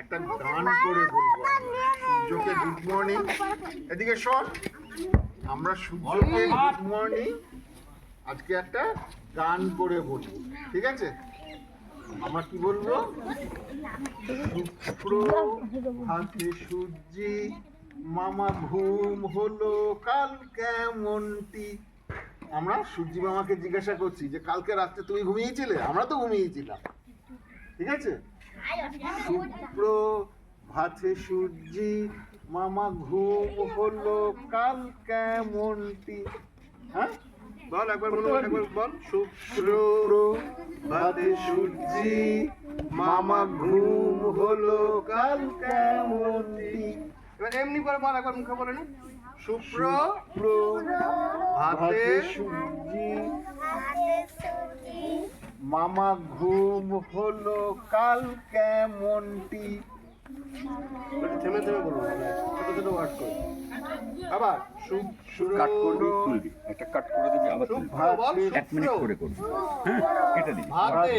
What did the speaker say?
একটা গান করে বলবো। সূর্যকে গুড মর্নিং, এদিকে শোন, আমরা সূর্যকে গুড মর্নিং আজকে একটা গান করে বলবো, ঠিক আছে? আমরা কি বলবো? শুক্র হাতে সূর্যি, মামা ঘুম হলো কাল কেমনটি। আমরা সূর্যি মামাকে জিজ্ঞাসা করছি যে কালকে রাত্রে তুমি ঘুমিয়েছিলে? আমরা তো ঘুমিয়েছিলাম, ঠিক আছে? শুক্র ভাতে সূর্যি, মামা ঘুম হলো কাল কেমনটি। হ্যাঁ বল একবার, বলো একবার বল। শুক্র ভাতে সূর্যি, মামা ঘুম হলো কাল কেমনটি। এবার এমনি করে বল একবার, মুখে বলে না। শুক্র ভাতে সূর্যি, মামা ঘুম হলো কাল কেমনটি। থেমে থেমে বলবো, ছোট ছোট ওয়ার্ড করে। আবার কাট করবি, তুলবি, একটা কাট করে দিবি, আবার তুলবি, 1 মিনিট করে করবি। হ্যাঁ, কেটে দিবি। ভাতে